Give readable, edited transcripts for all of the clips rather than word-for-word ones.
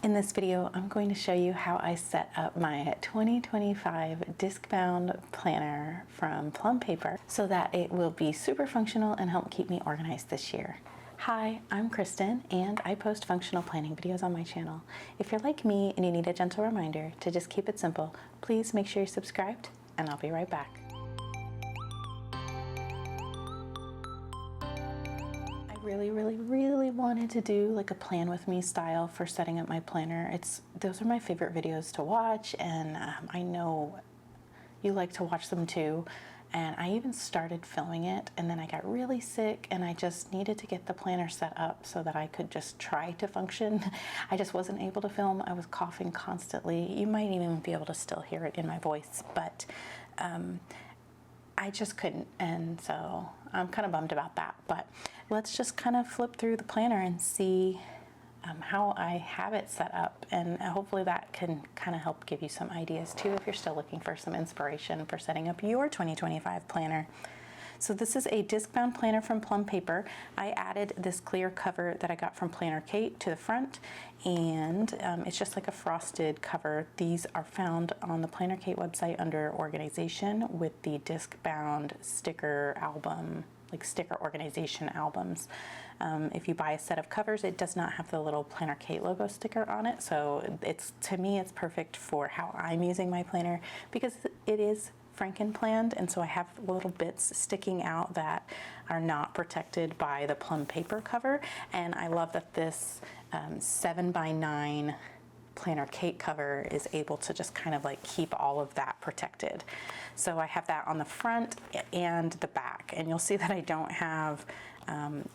In this video, I'm going to show you how I set up my 2025 disc-bound planner from Plum paper so that it will be super functional and help keep me organized this year. Hi, I'm Kristen and I post functional planning videos on my channel. If you're like me and you need a gentle reminder to just keep it simple, please make sure you're subscribed and I'll be right back. Really wanted to do like a plan with me style for setting up my planner. Those are my favorite videos to watch, and I know you like to watch them too. And I even started filming it, and then I got really sick and I just needed to get the planner set up so that I could just try to function. I just wasn't able to film. I was coughing constantly. You might even be able to still hear it in my voice, but I just couldn't, and so I'm kind of bummed about that. But let's just kind of flip through the planner and see how I have it set up, and hopefully that can kind of help give you some ideas too if you're still looking for some inspiration for setting up your 2025 planner. So this is a disc-bound planner from Plum paper. I added this clear cover that I got from Planner Kate to the front, and it's just like a frosted cover. These are found on the Planner Kate website under Organization with the disc-bound sticker album, like sticker organization albums. If you buy a set of covers, it does not have the little Planner Kate logo sticker on it, so to me it's perfect for how I'm using my planner because it is Franken-planned, and so I have little bits sticking out that are not protected by the Plum paper cover. And I love that this 7x9 Planner Kate cover is able to just kind of like keep all of that protected. So I have that on the front and the back, and you'll see that I don't have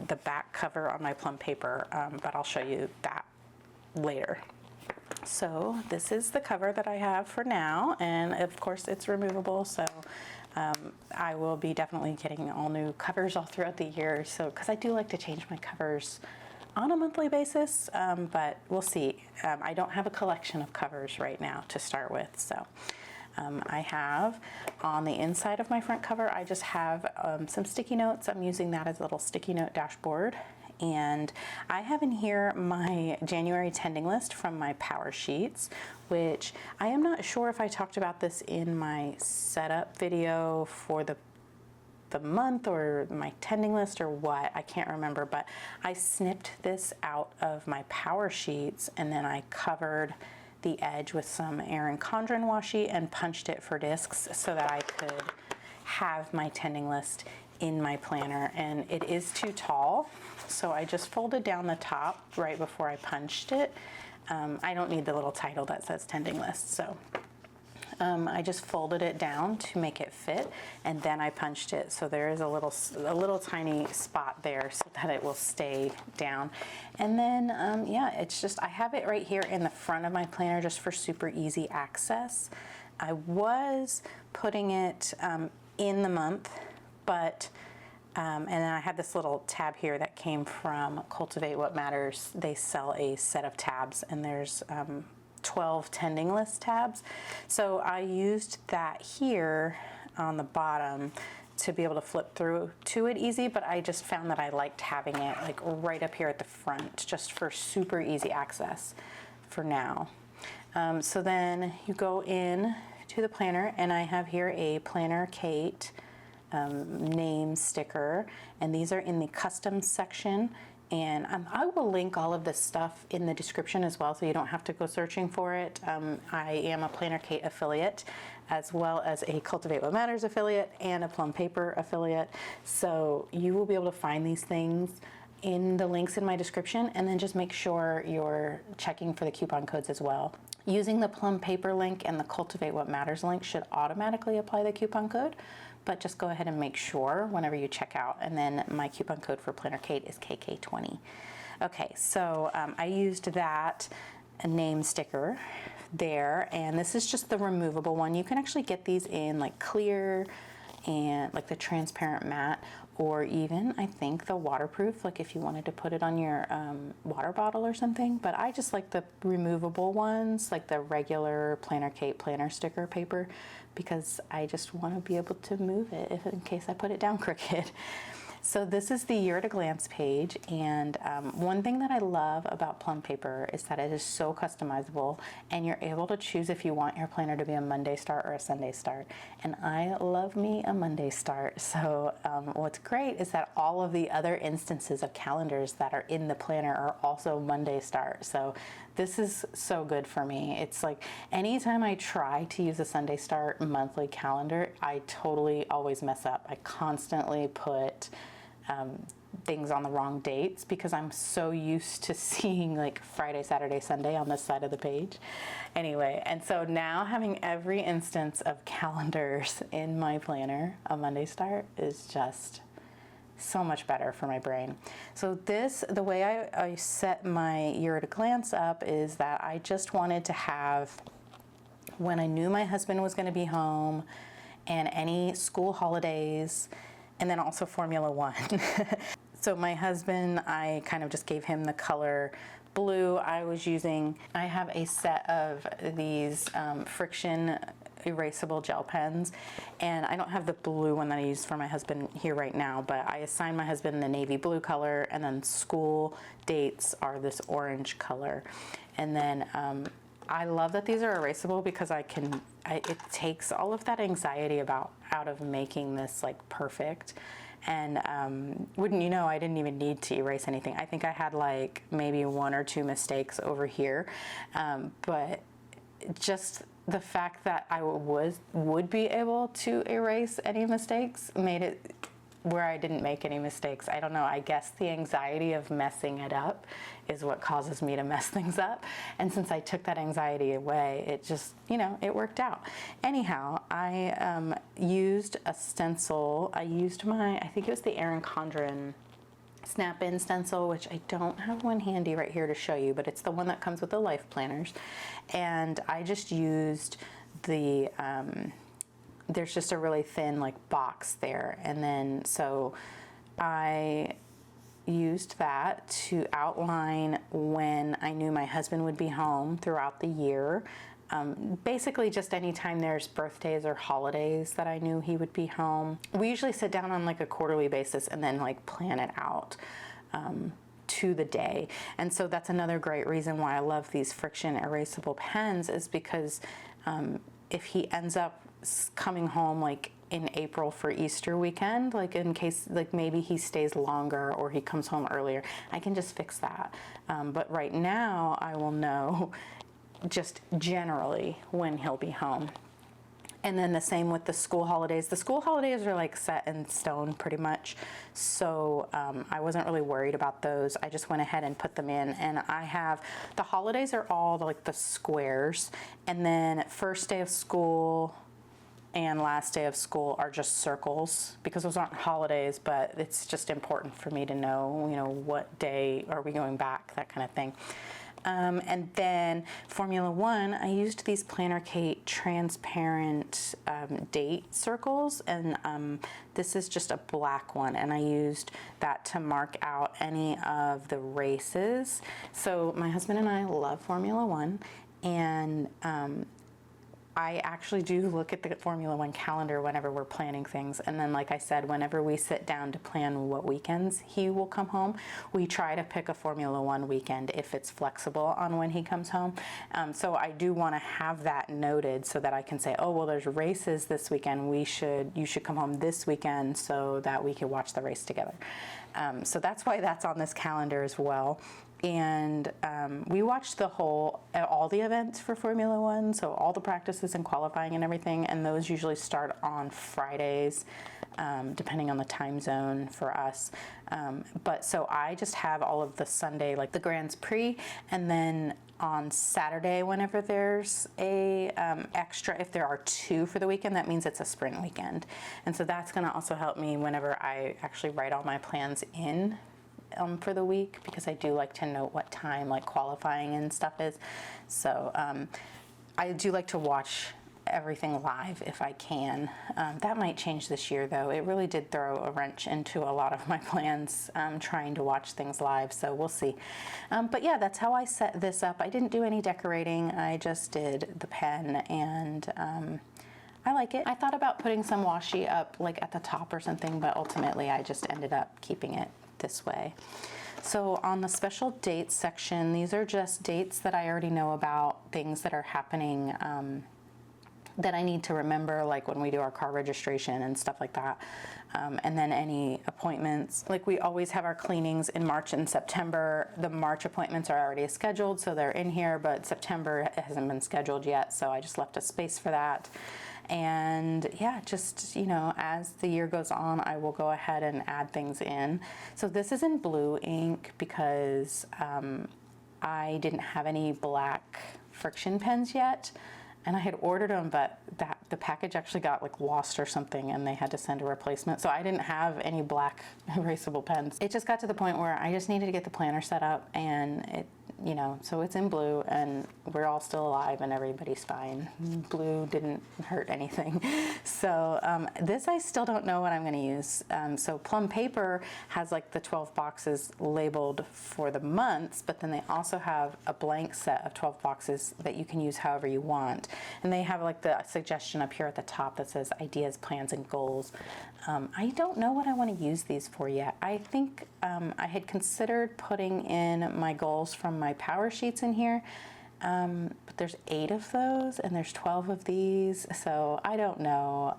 the back cover on my Plum paper, but I'll show you that later. So this is the cover that I have for now, and of course it's removable, so I will be definitely getting all new covers all throughout the year, so because I do like to change my covers on a monthly basis, but we'll see. I don't have a collection of covers right now to start with, so I have on the inside of my front cover, I just have some sticky notes. I'm using that as a little sticky note dashboard. And I have in here my January tending list from my power sheets, which I am not sure if I talked about this in my setup video for the month or my tending list or what, I can't remember, but I snipped this out of my power sheets and then I covered the edge with some Erin Condren washi and punched it for discs so that I could have my tending list in my planner. And it is too tall, so I just folded down the top right before I punched it. I don't need the little title that says tending list, so I just folded it down to make it fit, and then I punched it, so there is a little tiny spot there so that it will stay down. And then yeah, it's just, I have it right here in the front of my planner just for super easy access. I was putting it in the month, but and then I have this little tab here that came from Cultivate What Matters. They sell a set of tabs, and there's 12 tending list tabs. So I used that here on the bottom to be able to flip through to it easy, but I just found that I liked having it like right up here at the front just for super easy access for now. So then you go in to the planner, and I have here a Planner Kate name sticker, and these are in the custom section, and I will link all of this stuff in the description as well so you don't have to go searching for it. I am a Planner Kate affiliate as well as a Cultivate What Matters affiliate and a Plum paper affiliate, so you will be able to find these things in the links in my description, and then just make sure you're checking for the coupon codes as well. Using the Plum paper link and the Cultivate What Matters link should automatically apply the coupon code, but just go ahead and make sure whenever you check out. And then my coupon code for Planner Kate is KK20. Okay, so I used that name sticker there, and this is just the removable one. You can actually get these in like clear and like the transparent matte, or even I think the waterproof, like if you wanted to put it on your water bottle or something. But I just like the removable ones, like the regular Planner Kate planner sticker paper, because I just want to be able to move it in case I put it down crooked. So this is the year at a glance page, and one thing that I love about Plum paper is that it is so customizable, and you're able to choose if you want your planner to be a Monday start or a Sunday start. And I love me a Monday start. So what's great is that all of the other instances of calendars that are in the planner are also Monday start. So this is so good for me. It's like anytime I try to use a Sunday start monthly calendar, I totally always mess up. I constantly put things on the wrong dates because I'm so used to seeing like Friday, Saturday, Sunday on this side of the page. Anyway, and so now having every instance of calendars in my planner, a Monday start, is just so much better for my brain. So the way I set my year at a glance up is that I just wanted to have when I knew my husband was going to be home and any school holidays, and then also Formula One. So my husband, I kind of just gave him the color blue. I have a set of these friction erasable gel pens, and I don't have the blue one that I use for my husband here right now, but I assigned my husband the navy blue color, and then school dates are this orange color. And then I love that these are erasable because it takes all of that anxiety out of making this like perfect. And wouldn't you know, I didn't even need to erase anything. I think I had like maybe 1 or 2 mistakes over here, but just the fact that I would be able to erase any mistakes made it where I didn't make any mistakes. I don't know, I guess the anxiety of messing it up is what causes me to mess things up. And since I took that anxiety away, it just, it worked out. Anyhow, I used a stencil. I used I think it was the Erin Condren snap-in stencil, which I don't have one handy right here to show you, but it's the one that comes with the life planners. And I just used there's just a really thin like box there, and then so I used that to outline when I knew my husband would be home throughout the year. Basically just anytime there's birthdays or holidays that I knew he would be home. We usually sit down on like a quarterly basis and then like plan it out to the day. And so that's another great reason why I love these friction erasable pens, is because if he ends up coming home like in April for Easter weekend, like in case like maybe he stays longer or he comes home earlier, I can just fix that. But right now I will know just generally when he'll be home. And then the same with the school holidays. The school holidays are like set in stone pretty much. So I wasn't really worried about those. I just went ahead and put them in. And the holidays are all like the squares. And then first day of school and last day of school are just circles, because those aren't holidays, but it's just important for me to know, what day are we going back, that kind of thing. And then Formula One, I used these Planner Kate transparent date circles, and this is just a black one, and I used that to mark out any of the races. So my husband and I love Formula One, and I actually do look at the Formula One calendar whenever we're planning things. And then, like I said, whenever we sit down to plan what weekends he will come home, we try to pick a Formula One weekend if it's flexible on when he comes home. So I do want to have that noted so that I can say, oh, well, there's races this weekend. You should come home this weekend so that we can watch the race together. So that's why that's on this calendar as well. And we watched all the events for Formula One, so all the practices and qualifying and everything, and those usually start on Fridays, depending on the time zone for us. But so I just have all of the Sunday, like the Grands Prix, and then on Saturday, whenever there's a extra, if there are 2 for the weekend, that means it's a sprint weekend. And so that's going to also help me whenever I actually write all my plans in for the week, because I do like to note what time like qualifying and stuff is. So I do like to watch everything live if I can. That might change this year though. It really did throw a wrench into a lot of my plans, trying to watch things live, so we'll see. But yeah, that's how I set this up. I didn't do any decorating. I just did the pen, and I like it. I thought about putting some washi up like at the top or something, but ultimately I just ended up keeping it this way. So on the special dates section, these are just dates that I already know about, things that are happening that I need to remember, like when we do our car registration and stuff like that. And then any appointments, like we always have our cleanings in March and September. The March appointments are already scheduled, so they're in here, but September hasn't been scheduled yet, so I just left a space for that. And yeah, just, you know, as the year goes on, I will go ahead and add things in. So this is in blue ink because I didn't have any black friction pens yet. And I had ordered them, but the package actually got like lost or something, and they had to send a replacement. So I didn't have any black erasable pens. It just got to the point where I just needed to get the planner set up, and it, you know, so it's in blue, and we're all still alive, and everybody's fine. Blue didn't hurt anything. So this I still don't know what I'm going to use. So Plum paper has like the 12 boxes labeled for the months, but then they also have a blank set of 12 boxes that you can use however you want. And they have like the suggestion up here at the top that says ideas, plans, and goals. I don't know what I want to use these for yet. I think I had considered putting in my goals from my power sheets in here, but there's 8 of those and there's 12 of these, so I don't know.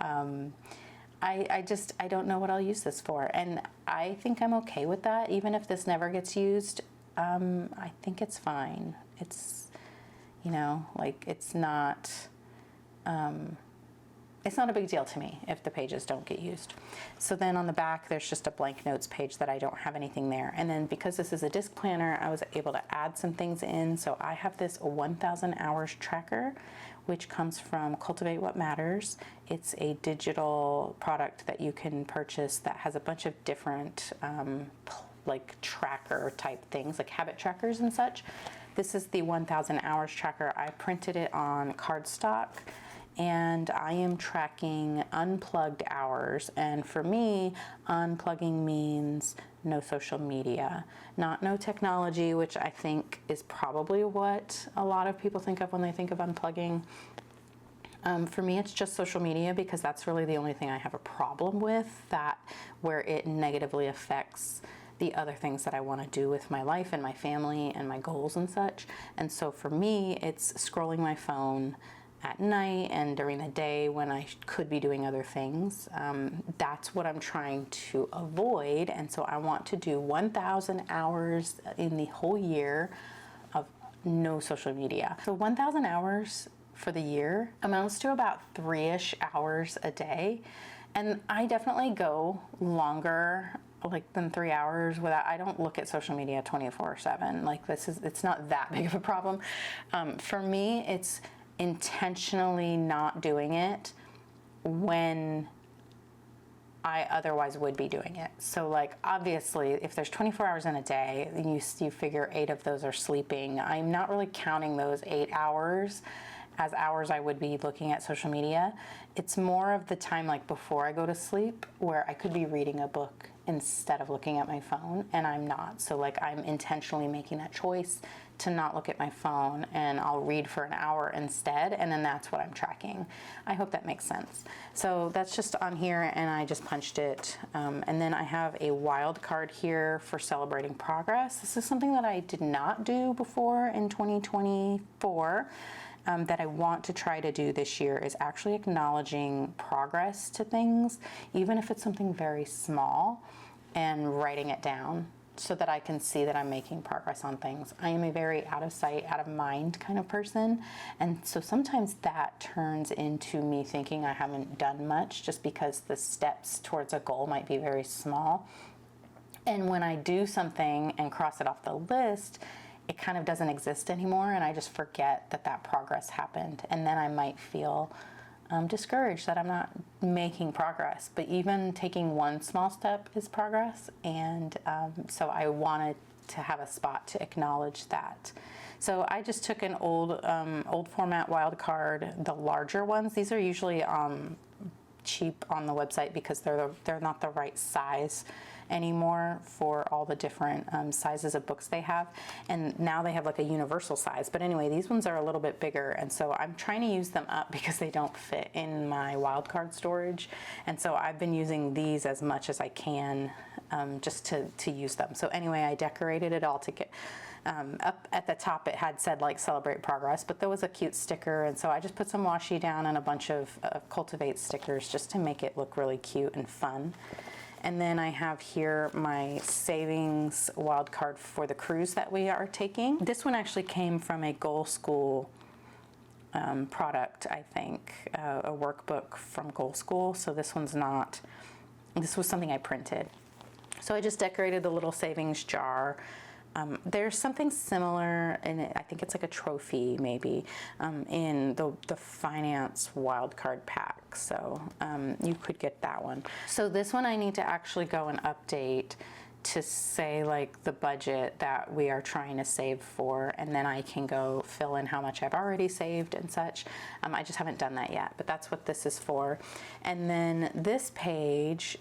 I don't know what I'll use this for, and I think I'm okay with that. Even if this never gets used, I think it's fine. It's, you know, like it's not a big deal to me if the pages don't get used. So then on the back, there's just a blank notes page that I don't have anything there. And then because this is a disc planner, I was able to add some things in. So I have this 1,000 hours tracker, which comes from Cultivate What Matters. It's a digital product that you can purchase that has a bunch of different like tracker type things, like habit trackers and such. This is the 1,000 hours tracker. I printed it on cardstock, and I am tracking unplugged hours. And for me, unplugging means no social media, not no technology, which I think is probably what a lot of people think of when they think of unplugging. For me, it's just social media because that's really the only thing I have a problem with, that where it negatively affects the other things that I want to do with my life and my family and my goals and such. And so for me, it's scrolling my phone at night and during the day when I could be doing other things. That's what I'm trying to avoid. And so I want to do 1,000 hours in the whole year of no social media. So 1,000 hours for the year amounts to about 3-ish hours a day. And I definitely go longer like than 3 hours without, I don't look at social media 24/7. Like it's not that big of a problem. For me, it's intentionally not doing it when I otherwise would be doing it. So like obviously if there's 24 hours in a day and you figure 8 of those are sleeping, I'm not really counting those 8 hours as hours I would be looking at social media. It's more of the time like before I go to sleep where I could be reading a book instead of looking at my phone, and I'm not. So like I'm intentionally making that choice to not look at my phone, and I'll read for an hour instead, and then that's what I'm tracking. I hope that makes sense. So that's just on here, and I just punched it. And then I have a wild card here for celebrating progress. This is something that I did not do before in 2024. That I want to try to do this year is actually acknowledging progress to things, even if it's something very small, and writing it down so that I can see that I'm making progress on things. I am a very out of sight, out of mind kind of person, and so sometimes that turns into me thinking I haven't done much just because the steps towards a goal might be very small. And when I do something and cross it off the list, it kind of doesn't exist anymore, and I just forget that that progress happened. And then I might feel discouraged that I'm not making progress. But even taking one small step is progress, and so I wanted to have a spot to acknowledge that. So I just took an old format wild card, the larger ones. These are usually cheap on the website because they're not the right size anymore for all the different sizes of books they have. And now they have like a universal size. But anyway, these ones are a little bit bigger. And so I'm trying to use them up because they don't fit in my wildcard storage. And so I've been using these as much as I can just to use them. So anyway, I decorated it all to get up at the top. It had said like celebrate progress, but there was a cute sticker. And so I just put some washi down and a bunch of Cultivate stickers just to make it look really cute and fun. And then I have here my savings wild card for the cruise that we are taking. This one actually came from a Goal School product, I think, a workbook from Goal School. So this one's not, this was something I printed. So I just decorated the little savings jar. There's something similar, and I think it's like a trophy maybe, in the finance wildcard pack. So you could get that one. So this one I need to actually go and update to say like the budget that we are trying to save for, and then I can go fill in how much I've already saved and such. I just haven't done that yet, but that's what this is for. And then this page,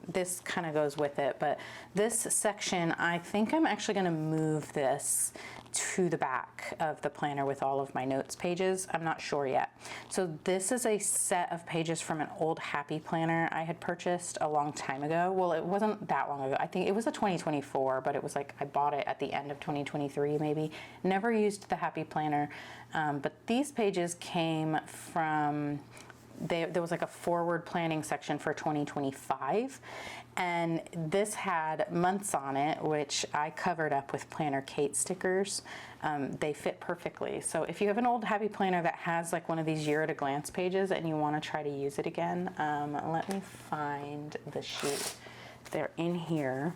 this kind of goes with it, but this section, I think I'm actually going to move this to the back of the planner with all of my notes pages. I'm not sure yet. So this is a set of pages from an old Happy Planner I had purchased a long time ago. Well, it wasn't that long ago. I think it was a 2024, but it was like I bought it at the end of 2023 maybe. Never used the Happy Planner, but these pages came from, there was like a forward planning section for 2025, and this had months on it, which I covered up with Planner Kate stickers. They fit perfectly. So if you have an old Happy Planner that has like one of these year at a glance pages and you want to try to use it again, let me find the sheet. They're in here.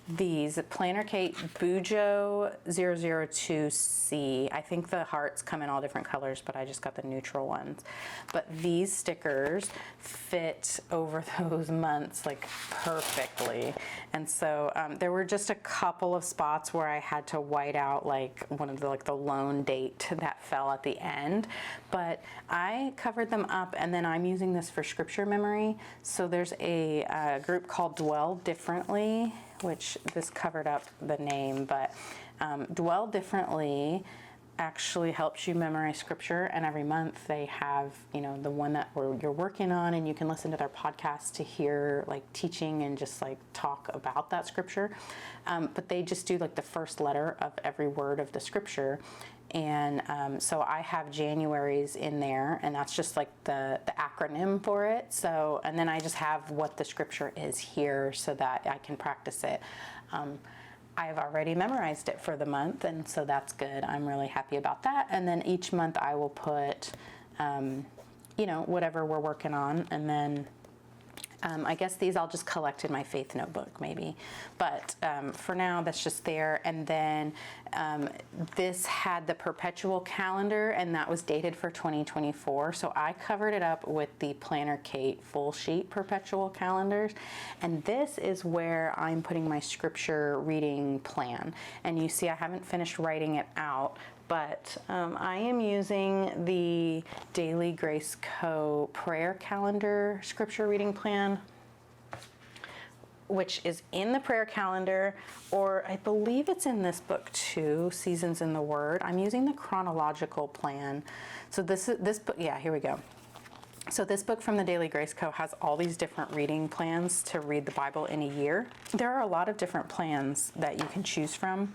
These Planner Kate Bujo 002C. I think the hearts come in all different colors, but I just got the neutral ones. But these stickers fit over those months like perfectly. And so there were just a couple of spots where I had to white out like one of the loan date that fell at the end, but I covered them up, and then I'm using this for scripture memory. So there's a group called Dwell Differently, which this covered up the name, but Dwell Differently actually helps you memorize scripture, and every month they have, the one that you're working on, and you can listen to their podcast to hear like teaching and just like talk about that scripture. But they just do like the first letter of every word of the scripture. And so I have January's in there, and that's just like the acronym for it. So, and then I just have what the scripture is here so that I can practice it. I've already memorized it for the month, and so that's good. I'm really happy about that. And then each month I will put, whatever we're working on, and then I guess these I'll just collect in my faith notebook maybe. But for now, that's just there. And then this had the perpetual calendar, and that was dated for 2024. So I covered it up with the Planner Kate full sheet perpetual calendars. And this is where I'm putting my scripture reading plan. And you see I haven't finished writing it out, but I am using the Daily Grace Co. prayer calendar scripture reading plan, which is in the prayer calendar, or I believe it's in this book too, Seasons in the Word. I'm using the chronological plan. So this book, yeah, here we go. So this book from the Daily Grace Co. has all these different reading plans to read the Bible in a year. There are a lot of different plans that you can choose from.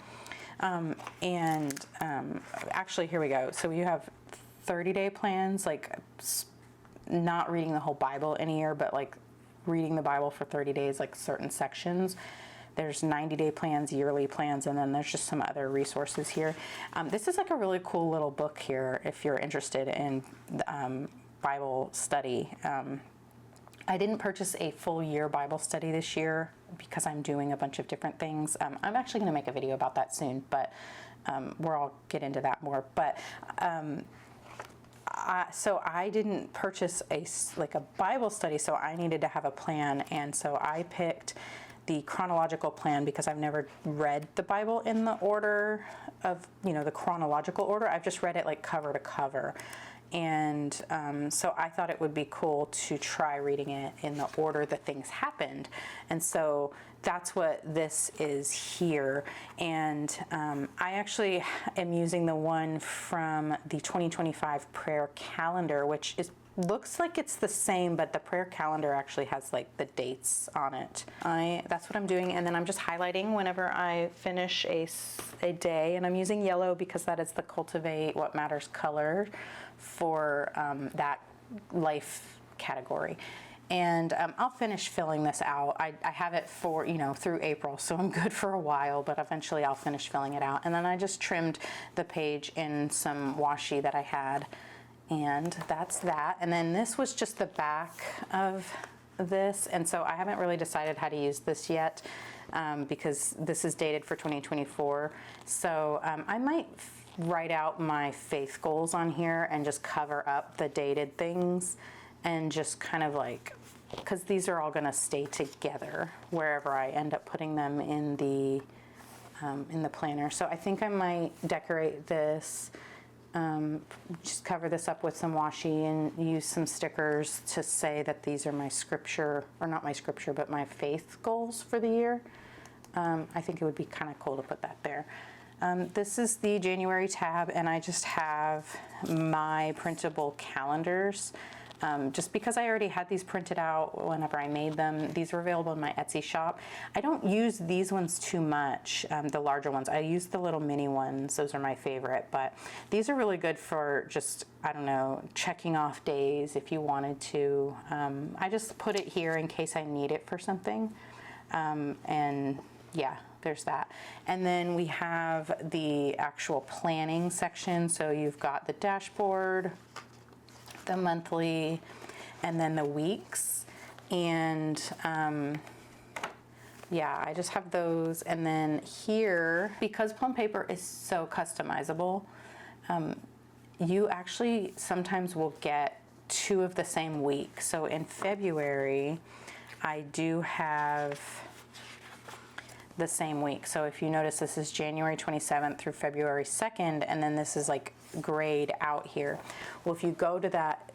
Actually, here we go. So you have 30-day plans, like not reading the whole Bible in a year, but like reading the Bible for 30 days, like certain sections. There's 90-day plans, yearly plans, and then there's just some other resources here. This is like a really cool little book here if you're interested in Bible study. I didn't purchase a full year Bible study this year because I'm doing a bunch of different things. I'm actually going to make a video about that soon, but I'll get into that more. But so I didn't purchase a Bible study, so I needed to have a plan, and so I picked the chronological plan because I've never read the Bible in the order of, the chronological order. I've just read it like cover to cover. And so I thought it would be cool to try reading it in the order that things happened. And so that's what this is here. And I actually am using the one from the 2025 prayer calendar, which looks like it's the same, but the prayer calendar actually has like the dates on it. That's what I'm doing, and then I'm just highlighting whenever I finish a day, and I'm using yellow because that is the Cultivate What Matters color for that life category. And I'll finish filling this out. I have it for, through April, so I'm good for a while, but eventually I'll finish filling it out. And then I just trimmed the page in some washi that I had, and that's that. And then this was just the back of this, and so I haven't really decided how to use this yet because this is dated for 2024. So I might write out my faith goals on here and just cover up the dated things and just kind of like, because these are all going to stay together wherever I end up putting them in the planner. So I think I might decorate this, just cover this up with some washi and use some stickers to say that these are my scripture, or not my scripture, but my faith goals for the year. I think it would be kind of cool to put that there. This is the January tab, and I just have my printable calendars. Just because I already had these printed out whenever I made them. These are available in my Etsy shop. I don't use these ones too much, the larger ones. I use the little mini ones. Those are my favorite, but these are really good for just, I don't know, checking off days if you wanted to. I just put it here in case I need it for something. And yeah, there's that. And then we have the actual planning section. So you've got the dashboard, the monthly, and then the weeks. And yeah, I just have those. And then here, because Plum paper is so customizable, you actually sometimes will get 2 of the same week. So in February, I do have the same week. So if you notice, this is January 27th through February 2nd, and then this is like grayed out here. Well, if you go to that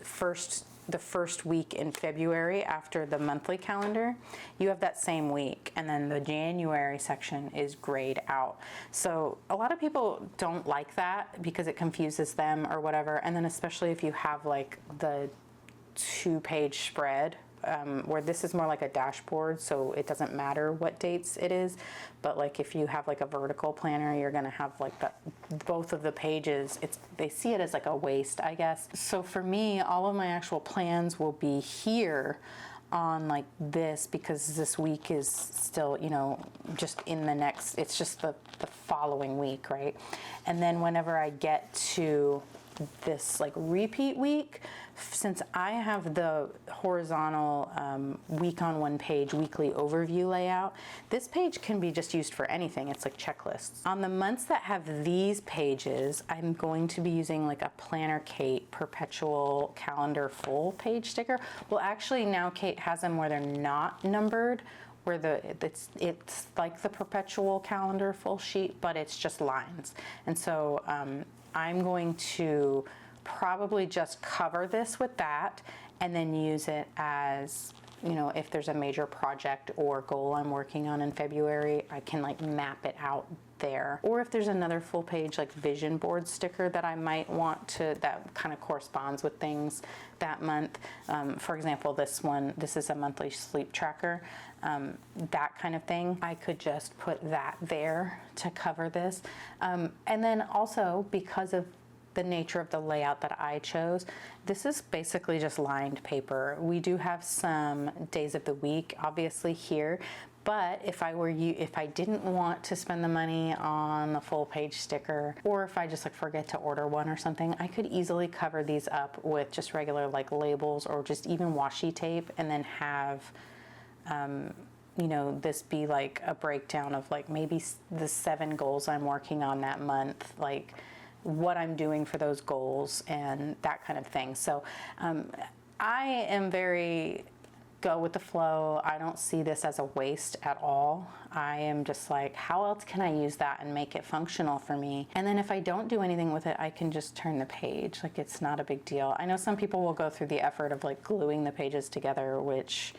the first week in February after the monthly calendar, you have that same week, and then the January section is grayed out. So a lot of people don't like that because it confuses them or whatever, and then especially if you have like the 2-page spread, where this is more like a dashboard, so it doesn't matter what dates it is. But like if you have like a vertical planner, you're gonna have like both of the pages. They see it as like a waste, I guess. So for me, all of my actual plans will be here on like this, because this week is still, just in the next, it's just the following week, right? And then whenever I get to this like repeat week, since I have the horizontal week on one page weekly overview layout, this page can be just used for anything. It's like checklists. On the months that have these pages, I'm going to be using like a Planner Kate perpetual calendar full page sticker. Well, actually now Kate has them where they're not numbered, where it's like the perpetual calendar full sheet, but it's just lines. And so I'm going to probably just cover this with that and then use it as, if there's a major project or goal I'm working on in February, I can like map it out there. Or if there's another full page like vision board sticker that I might want to, that kind of corresponds with things that month. For example, this is a monthly sleep tracker, that kind of thing. I could just put that there to cover this. And then also, because of the nature of the layout that I chose, this is basically just lined paper. We do have some days of the week obviously here, but if I didn't want to spend the money on a full page sticker, or if I just like forget to order one or something, I could easily cover these up with just regular like labels or just even washi tape, and then have this be like a breakdown of like maybe the 7 goals I'm working on that month, like what I'm doing for those goals and that kind of thing. So I am very go with the flow. I don't see this as a waste at all. I am just like, how else can I use that and make it functional for me? And then if I don't do anything with it, I can just turn the page. Like, it's not a big deal. I know some people will go through the effort of like gluing the pages together, which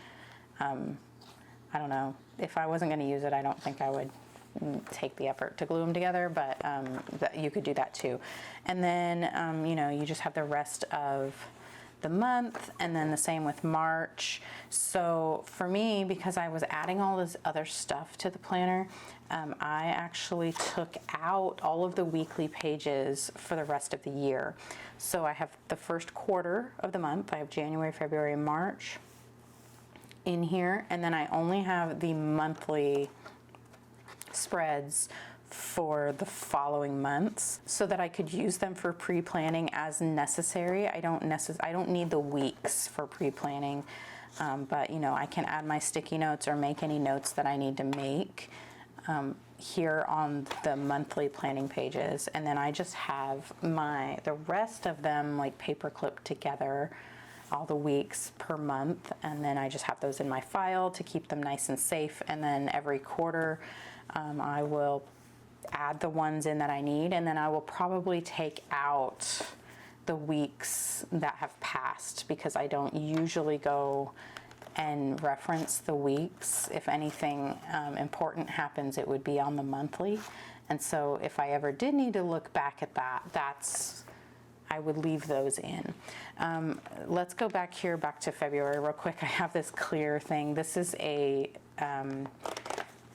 I don't know. If I wasn't going to use it, I don't think I would take the effort to glue them together, but you could do that too. And then, you know, you just have the rest of the month, and then the same with March. So for me, because I was adding all this other stuff to the planner, I actually took out all of the weekly pages for the rest of the year. So I have the first quarter of the month. I have January, February, March in here, and then I only have the monthly spreads for the following months so that I could use them for pre-planning as necessary. I don't need the weeks for pre-planning, but you know, I can add my sticky notes or make any notes that I need to make here on the monthly planning pages, and then I just have the rest of them like paper clipped together, all the weeks per month, and then I just have those in my file to keep them nice and safe. And then every quarter I will add the ones in that I need, and then I will probably take out the weeks that have passed, because I don't usually go and reference the weeks. If anything important happens, it would be on the monthly. And so if I ever did need to look back at that, I would leave those in. Let's go back to February real quick. I have this clear thing. This is a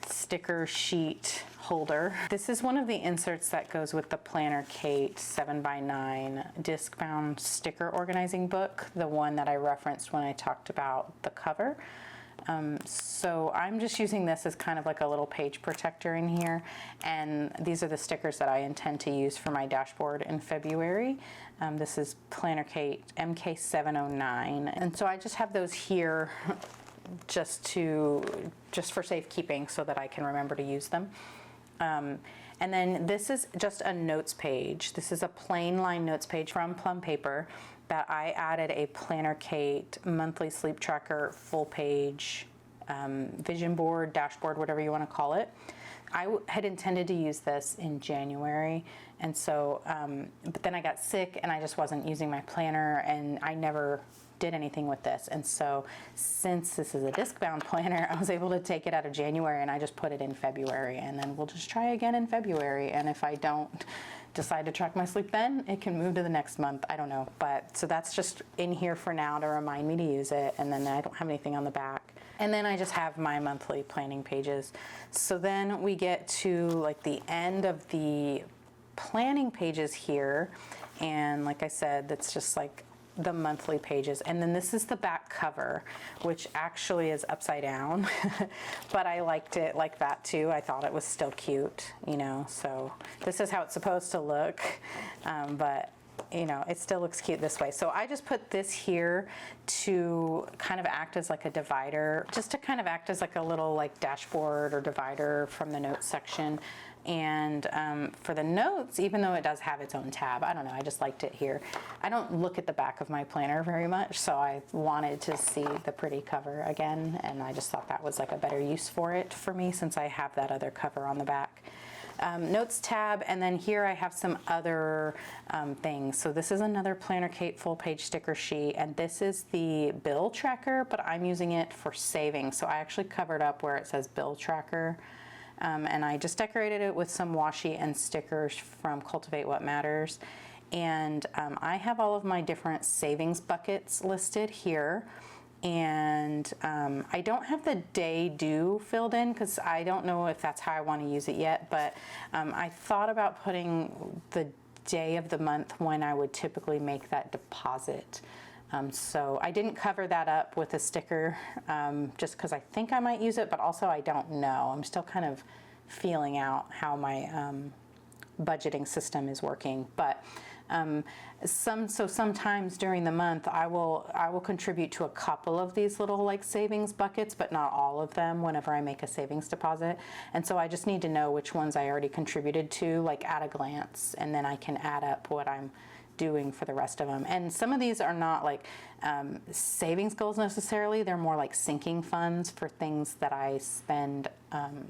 sticker sheet holder. This is one of the inserts that goes with the Planner Kate 7x9 disc bound sticker organizing book, the one that I referenced when I talked about the cover. So I'm just using this as kind of like a little page protector in here, and these are the stickers that I intend to use for my dashboard in February. This is Planner Kate MK709, and so I just have those here just for safekeeping so that I can remember to use them. And then this is just a notes page. This is a plain line notes page from Plum paper that I added a Planner Kate monthly sleep tracker full page vision board, dashboard, whatever you want to call it. I had intended to use this in January, and so but then I got sick and I just wasn't using my planner, and I never did anything with this. And so since this is a disc bound planner, I was able to take it out of January and I just put it in February, and then we'll just try again in February. And if I don't decide to track my sleep then, it can move to the next month. I don't know. But so that's just in here for now to remind me to use it. And then I don't have anything on the back. And then I just have my monthly planning pages. So then we get to like the end of the planning pages here. And like I said, that's just like the monthly pages. And then this is the back cover, which actually is upside down, but I liked it like that too. I thought it was still cute, you know, so this is how it's supposed to look, but you know, it still looks cute this way. So I just put this here to kind of act as like a divider, just to kind of act as like a little like dashboard or divider from the notes section. And for the notes, even though it does have its own tab, I don't know, I just liked it here. I don't look at the back of my planner very much, so I wanted to see the pretty cover again, and I just thought that was like a better use for it for me since I have that other cover on the back. Notes tab, and then here I have some other things. So this is another Planner Kate full page sticker sheet, and this is the bill tracker, but I'm using it for saving. So I actually covered up where it says bill tracker. And I just decorated it with some washi and stickers from Cultivate What Matters. And I have all of my different savings buckets listed here. And I don't have the day due filled in because I don't know if that's how I want to use it yet. But I thought about putting the day of the month when I would typically make that deposit. So I didn't cover that up with a sticker just because I think I might use it, but also I don't know. I'm still kind of feeling out how my budgeting system is working. But sometimes during the month I will contribute to a couple of these little like savings buckets, but not all of them whenever I make a savings deposit. And so I just need to know which ones I already contributed to, like at a glance, and then I can add up what I'm doing for the rest of them. And some of these are not like savings goals necessarily. They're more like sinking funds for things that I spend,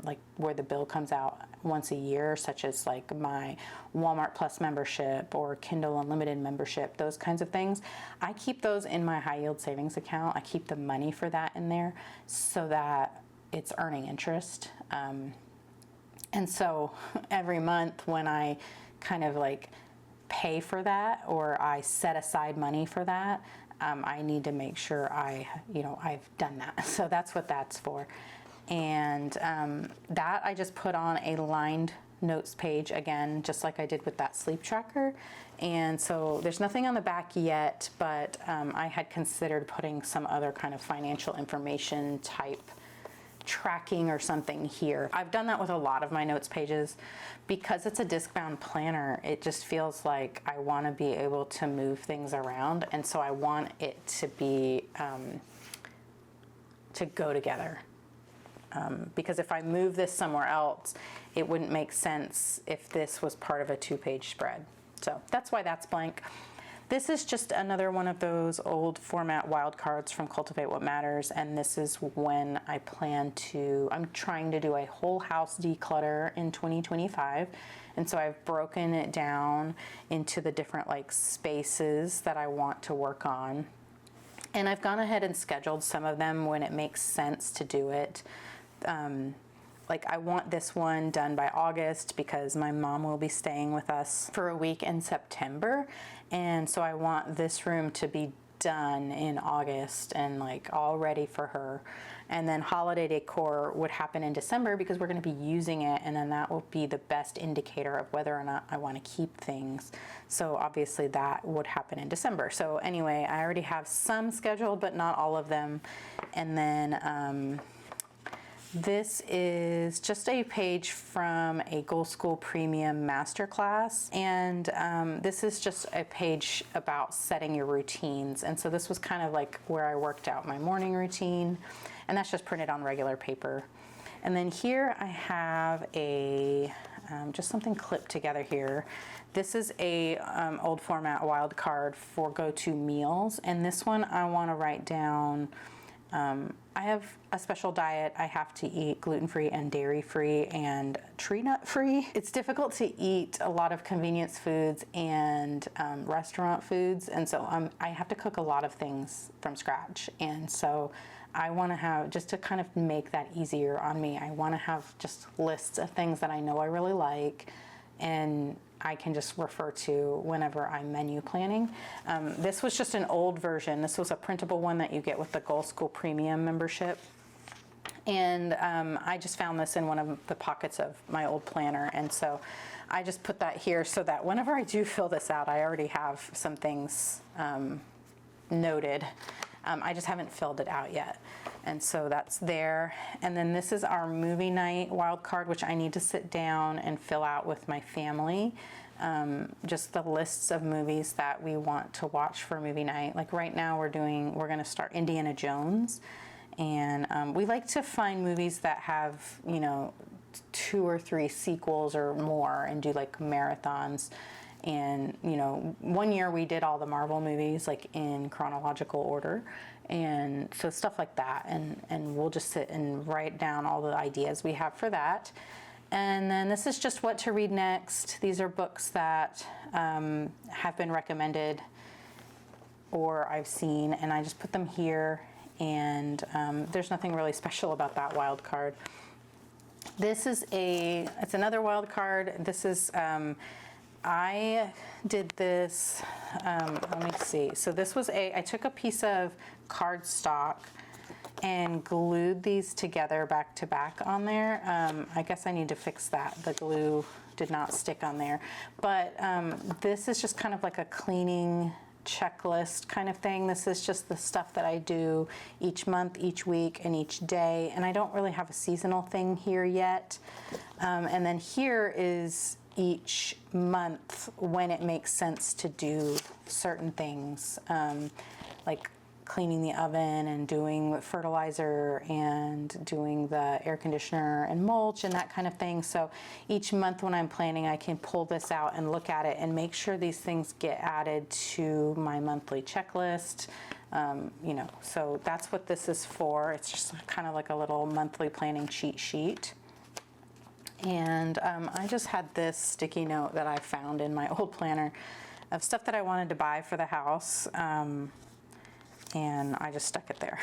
like where the bill comes out once a year, such as like my Walmart Plus membership or Kindle Unlimited membership, those kinds of things. I keep those in my high yield savings account. I keep the money for that in there so that it's earning interest. And so every month when I kind of like pay for that, or I set aside money for that, I need to make sure I've done that. So that's what that's for. And that I just put on a lined notes page again, just like I did with that sleep tracker. And so there's nothing on the back yet, but I had considered putting some other kind of financial information type tracking or something here. I've done that with a lot of my notes pages. Because it's a disc-bound planner, it just feels like I want to be able to move things around, and so I want it to be to go together. Because if I move this somewhere else, it wouldn't make sense if this was part of a 2-page spread. So that's why that's blank. This is just another one of those old format wildcards from Cultivate What Matters, and this is when I'm trying to do a whole house declutter in 2025, and so I've broken it down into the different like spaces that I want to work on, and I've gone ahead and scheduled some of them when it makes sense to do it. Like I want this one done by August because my mom will be staying with us for a week in September. And so I want this room to be done in August and like all ready for her. And then holiday decor would happen in December because we're going to be using it, and then that will be the best indicator of whether or not I want to keep things. So obviously that would happen in December. So anyway, I already have some scheduled, but not all of them. And then this is just a page from a Goal School Premium Masterclass, and this is just a page about setting your routines. And so this was kind of like where I worked out my morning routine, and that's just printed on regular paper. And then here I have a just something clipped together here. This is a old format wild card for go-to meals, and this one I want to write down. I have a special diet. I have to eat gluten-free and dairy-free and tree nut-free. It's difficult to eat a lot of convenience foods and restaurant foods, and so I have to cook a lot of things from scratch. And so I want to have, just to kind of make that easier on me, I want to have just lists of things that I know I really like, and I can just refer to whenever I'm menu planning. This was just an old version. This was a printable one that you get with the Goal School Premium membership. And I just found this in one of the pockets of my old planner. And so I just put that here so that whenever I do fill this out, I already have some things noted. I just haven't filled it out yet. And so that's there. And then this is our movie night wild card, which I need to sit down and fill out with my family. Just the lists of movies that we want to watch for movie night. Like right now we're going to start Indiana Jones. And we like to find movies that have, 2 or 3 sequels or more and do like marathons. And, one year we did all the Marvel movies like in chronological order. And so stuff like that. And we'll just sit and write down all the ideas we have for that. And then this is just what to read next. These are books that have been recommended or I've seen, and I just put them here. And there's nothing really special about that wild card. This is it's another wild card. This is, I did this, let me see. So this was I took a piece of cardstock and glued these together back to back on there. I guess I need to fix that. The glue did not stick on there. But this is just kind of like a cleaning checklist kind of thing. This is just the stuff that I do each month, each week, and each day. And I don't really have a seasonal thing here yet. And then here is each month when it makes sense to do certain things. Like cleaning the oven and doing fertilizer and doing the air conditioner and mulch and that kind of thing. So each month when I'm planning, I can pull this out and look at it and make sure these things get added to my monthly checklist. You know, so that's what this is for. It's just kind of like a little monthly planning cheat sheet. And I just had this sticky note that I found in my old planner of stuff that I wanted to buy for the house. And I just stuck it there.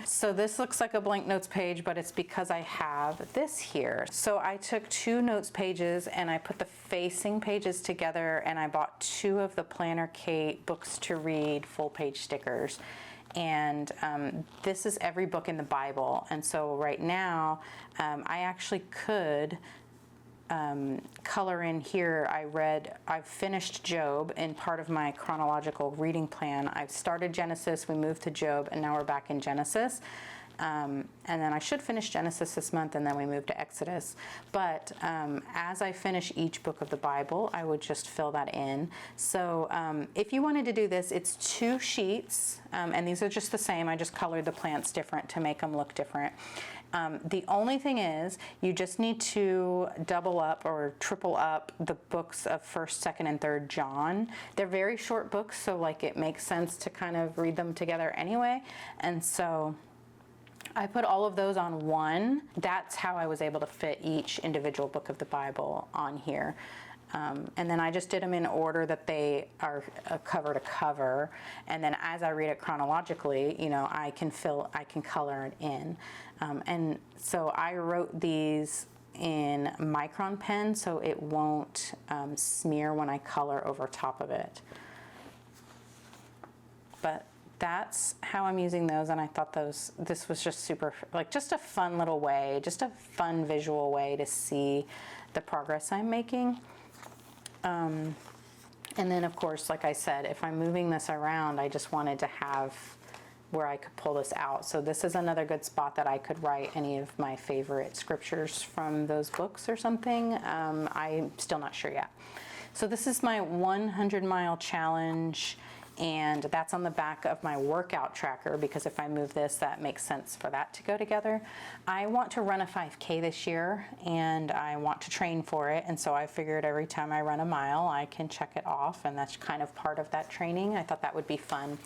So this looks like a blank notes page, but it's because I have this here. So I took 2 notes pages and I put the facing pages together, and I bought 2 of the Planner Kate books to read full page stickers. And this is every book in the Bible. And so right now, I actually could color in here. I've finished Job in part of my chronological reading plan. I've started Genesis, we moved to Job, and now we're back in Genesis. And then I should finish Genesis this month, and then we move to Exodus. But as I finish each book of the Bible, I would just fill that in. So if you wanted to do this, it's 2 sheets, and these are just the same. I just colored the plants different to make them look different. The only thing is, you just need to double up or triple up the books of 1st, 2nd, and 3rd John. They're very short books, so like it makes sense to kind of read them together anyway. And so I put all of those on one. That's how I was able to fit each individual book of the Bible on here. And then I just did them in order that they are cover to cover. And then as I read it chronologically, you know, I can color it in. And so I wrote these in micron pen so it won't smear when I color over top of it. But that's how I'm using those, and I thought this was just super, like just a fun little way, just a fun visual way to see the progress I'm making. And then of course, like I said, if I'm moving this around, I just wanted to have where I could pull this out. So this is another good spot that I could write any of my favorite scriptures from those books or something. I'm still not sure yet. So this is my 100-mile challenge, and that's on the back of my workout tracker, because if I move this, that makes sense for that to go together. I want to run a 5K this year, and I want to train for it, and so I figured every time I run a mile, I can check it off, and that's kind of part of that training. I thought that would be fun.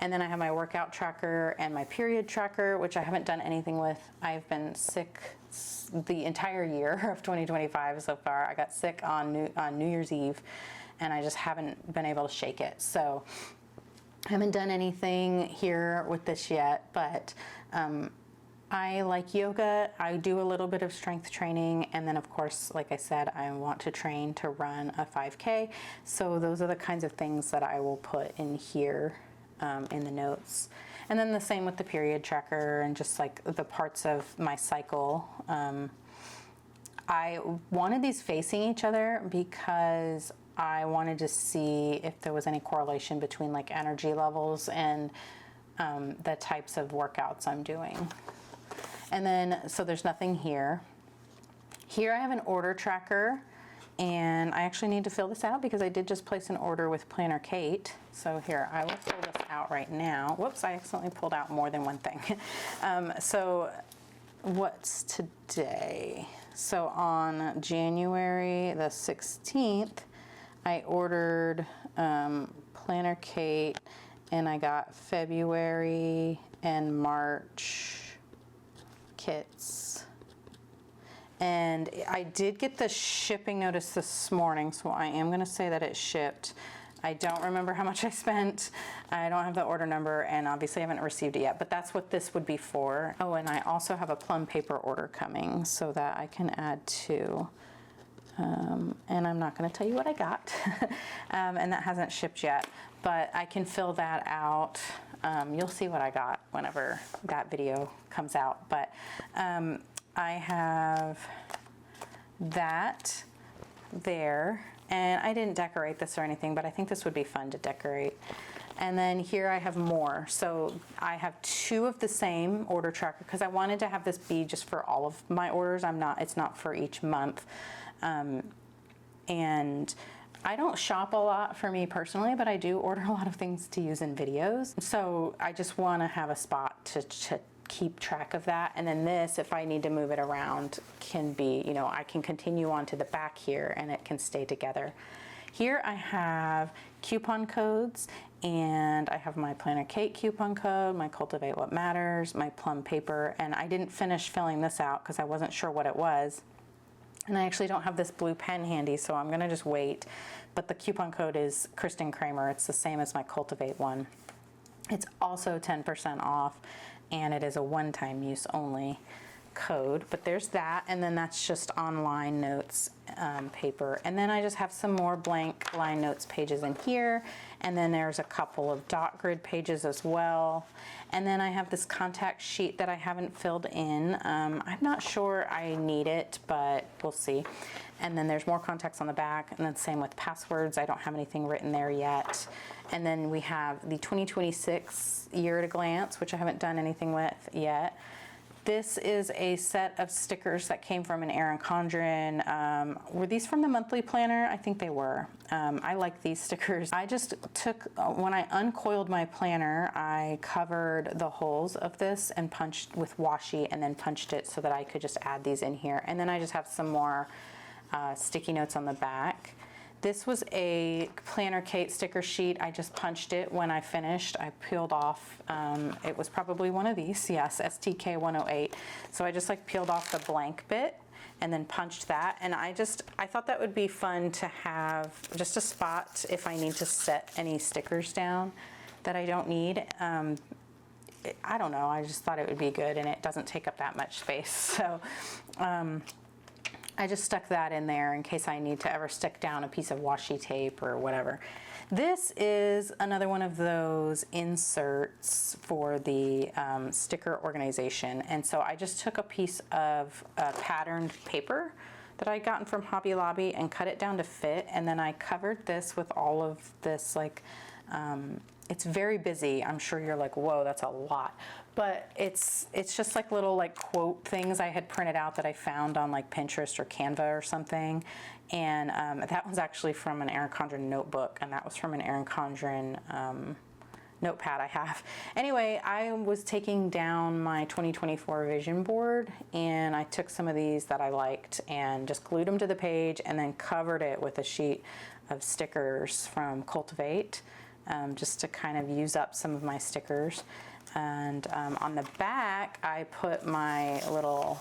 And then I have my workout tracker and my period tracker, which I haven't done anything with. I've been sick the entire year of 2025 so far. I got sick on New Year's Eve, and I just haven't been able to shake it. So I haven't done anything here with this yet, but I like yoga. I do a little bit of strength training, and then of course, like I said, I want to train to run a 5K. So those are the kinds of things that I will put in here in the notes. And then the same with the period tracker and just like the parts of my cycle. I wanted these facing each other because I wanted to see if there was any correlation between like energy levels and the types of workouts I'm doing. And then, so there's nothing here. Here I have an order tracker, and I actually need to fill this out because I did just place an order with Planner Kate. So here, I will fill this out right now. Whoops, I accidentally pulled out more than one thing. So what's today? So on January the 16th, I ordered Planner Kate, and I got February and March kits. And I did get the shipping notice this morning, so I am going to say that it shipped. I don't remember how much I spent. I don't have the order number, and obviously I haven't received it yet, but that's what this would be for. Oh, and I also have a Plum paper order coming so that I can add to. And I'm not going to tell you what I got, and that hasn't shipped yet, but I can fill that out. You'll see what I got whenever that video comes out, but I have that there, and I didn't decorate this or anything, but I think this would be fun to decorate. And then here I have more. So I have 2 of the same order tracker because I wanted to have this be just for all of my orders. It's not for each month. And I don't shop a lot for me personally, but I do order a lot of things to use in videos. So I just want to have a spot to keep track of that. And then this, if I need to move it around, can be, you know, I can continue on to the back here and it can stay together. Here I have coupon codes, and I have my Planner Kate coupon code, my Cultivate What Matters, my Plum paper, and I didn't finish filling this out because I wasn't sure what it was. And I actually don't have this blue pen handy, so I'm gonna just wait. But the coupon code is KRISTANKREMER. It's the same as my Cultivate one. It's also 10% off, and it is a one-time use only code, but there's that, and then that's just online notes paper. And then I just have some more blank line notes pages in here, and then there's a couple of dot grid pages as well. And then I have this contact sheet that I haven't filled in. I'm not sure I need it, but we'll see. And then there's more contacts on the back, and then same with passwords. I don't have anything written there yet. And then we have the 2026 year at a glance, which I haven't done anything with yet. This is a set of stickers that came from an Erin Condren. Were these from the monthly planner? I think they were. I like these stickers. I just took, when I uncoiled my planner, I covered the holes of this and punched with washi, and then punched it so that I could just add these in here. And then I just have some more sticky notes on the back. This was a Planner Kate sticker sheet. I just punched it when I finished. I peeled off, it was probably one of these, yes, STK 108. So I just like peeled off the blank bit and then punched that. And I thought that would be fun to have just a spot if I need to set any stickers down that I don't need. I don't know, I just thought it would be good, and it doesn't take up that much space. So I just stuck that in there in case I need to ever stick down a piece of washi tape or whatever. This is another one of those inserts for the sticker organization. And so I just took a piece of patterned paper that I'd gotten from Hobby Lobby and cut it down to fit. And then I covered this with all of this, like, it's very busy. I'm sure you're like, whoa, that's a lot. But it's just like little like quote things I had printed out that I found on like Pinterest or Canva or something. And that one's actually from an Erin Condren notebook, and that was from an Erin Condren notepad I have. Anyway, I was taking down my 2024 vision board, and I took some of these that I liked and just glued them to the page and then covered it with a sheet of stickers from Cultivate, just to kind of use up some of my stickers. And on the back, I put my little,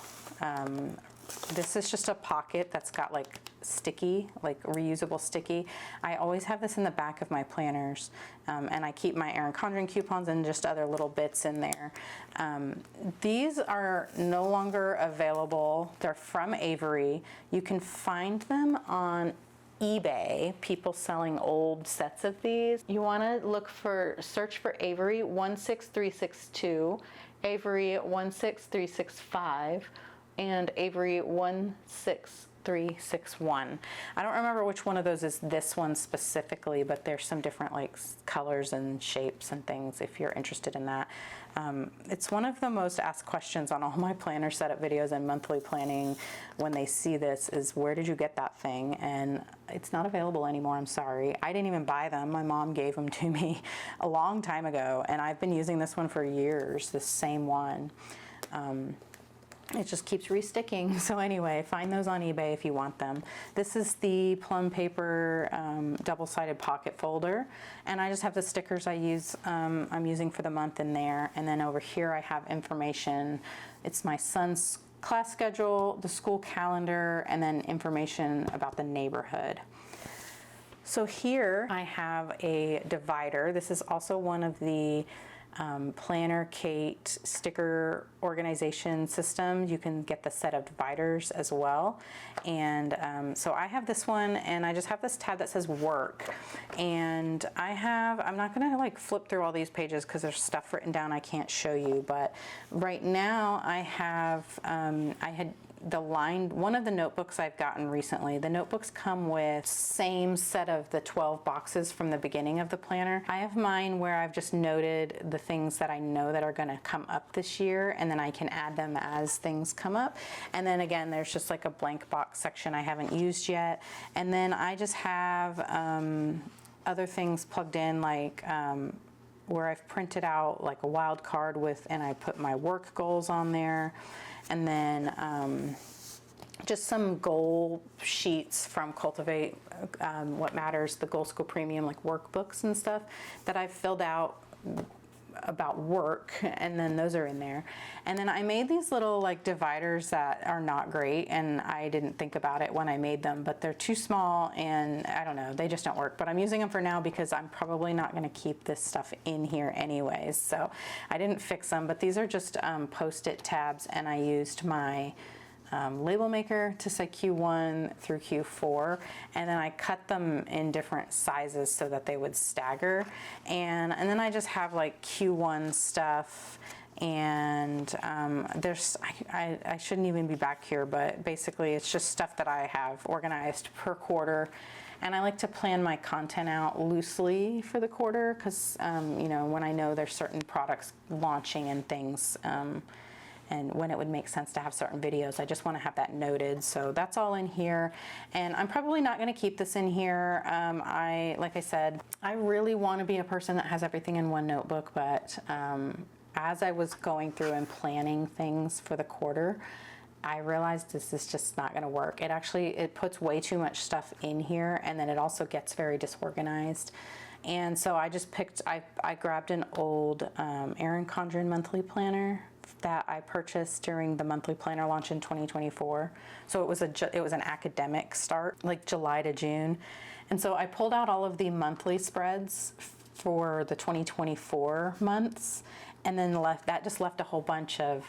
this is just a pocket that's got like sticky, like reusable sticky. I always have this in the back of my planners, and I keep my Erin Condren coupons and just other little bits in there. These are no longer available. They're from Avery. You can find them on eBay, people selling old sets of these. You want to search for Avery 16362, Avery 16365, and Avery 16361. I don't remember which one of those is this one specifically, but there's some different like colors and shapes and things if you're interested in that. It's one of the most asked questions on all my planner setup videos and monthly planning when they see this is, where did you get that thing? And it's not available anymore, I'm sorry. I didn't even buy them. My mom gave them to me a long time ago, and I've been using this one for years, this same one. It just keeps resticking. So anyway, find those on eBay if you want them. This is the Plum paper double-sided pocket folder, and I just have the stickers I'm using for the month in there. And then over here I have information. It's my son's class schedule, the school calendar, and then information about the neighborhood. So here I have a divider. This is also one of the Planner Kate sticker organization system. You can get the set of dividers as well. And so I have this one, and I just have this tab that says work. And I'm not gonna like flip through all these pages because there's stuff written down I can't show you, but right now I have, I had one of the notebooks I've gotten recently, the notebooks come with same set of the 12 boxes from the beginning of the planner. I have mine where I've just noted the things that I know that are going to come up this year, and then I can add them as things come up. And then again, there's just like a blank box section I haven't used yet. And then I just have other things plugged in, like where I've printed out like a wild card with, and I put my work goals on there. And then just some goal sheets from Cultivate, What Matters, the Goal School Premium, like workbooks and stuff that I've filled out about work, and then those are in there. And then I made these little like dividers that are not great, and I didn't think about it when I made them, but they're too small, and I don't know, they just don't work. But I'm using them for now because I'm probably not going to keep this stuff in here anyways, so I didn't fix them. But these are just post-it tabs, and I used my label maker to say Q1 through Q4, and then I cut them in different sizes so that they would stagger, and then I just have like Q1 stuff, and I shouldn't even be back here, but basically it's just stuff that I have organized per quarter. And I like to plan my content out loosely for the quarter because you know, when I know there's certain products launching and things, and when it would make sense to have certain videos, I just want to have that noted. So that's all in here, and I'm probably not going to keep this in here. Like I said, I really want to be a person that has everything in one notebook, but as I was going through and planning things for the quarter, I realized this is just not going to work. It puts way too much stuff in here, and then it also gets very disorganized. And so I just I grabbed an old Erin Condren monthly planner that I purchased during the monthly planner launch in 2024. So it was an academic start, like July to June. And so I pulled out all of the monthly spreads for the 2024 months, and then just left a whole bunch of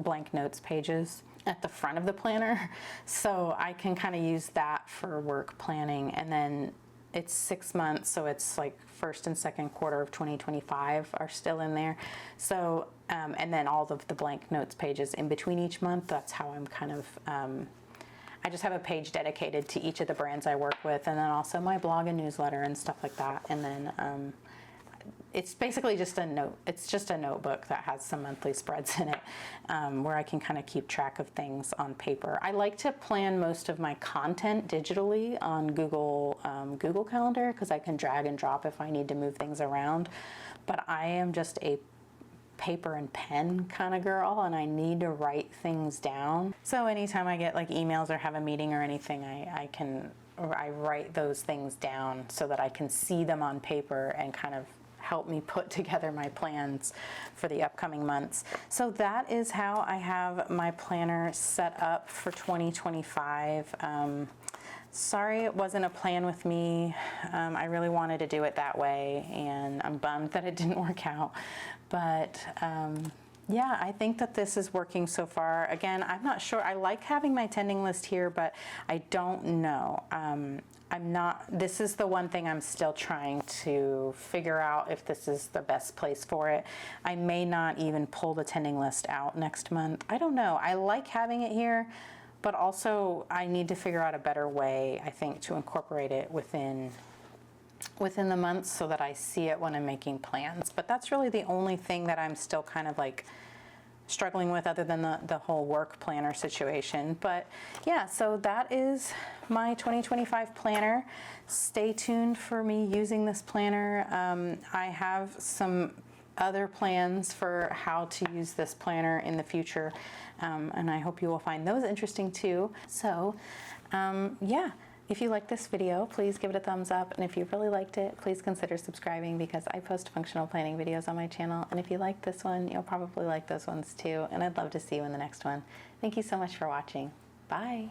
blank notes pages at the front of the planner. So I can kind of use that for work planning. And then it's 6 months, so it's like first and second quarter of 2025 are still in there. So, and then all of the blank notes pages in between each month, that's how I'm kind of, I just have a page dedicated to each of the brands I work with, and then also my blog and newsletter and stuff like that. And then it's basically just a note. It's just a notebook that has some monthly spreads in it, where I can kind of keep track of things on paper. I like to plan most of my content digitally on Google Calendar, because I can drag and drop if I need to move things around. But I am just a paper and pen kind of girl, and I need to write things down. So anytime I get like emails or have a meeting or anything, I write those things down so that I can see them on paper and kind of help me put together my plans for the upcoming months. So that is how I have my planner set up for 2025. Sorry it wasn't a plan with me. I really wanted to do it that way, and I'm bummed that it didn't work out. But yeah, I think that this is working so far. Again, I'm not sure. I like having my tending list here, but I don't know. This is the one thing I'm still trying to figure out if this is the best place for it. I may not even pull the tending list out next month. I don't know. I like having it here, but also I need to figure out a better way, I think, to incorporate it within the months so that I see it when I'm making plans. But that's really the only thing that I'm still kind of like struggling with, other than the whole work planner situation. But yeah, so that is my 2025 planner. Stay tuned for me using this planner. I have some other plans for how to use this planner in the future, and I hope you will find those interesting too. So yeah, if you like this video, please give it a thumbs up, and if you really liked it, please consider subscribing, because I post functional planning videos on my channel, and if you like this one, you'll probably like those ones too, and I'd love to see you in the next one. Thank you so much for watching. Bye.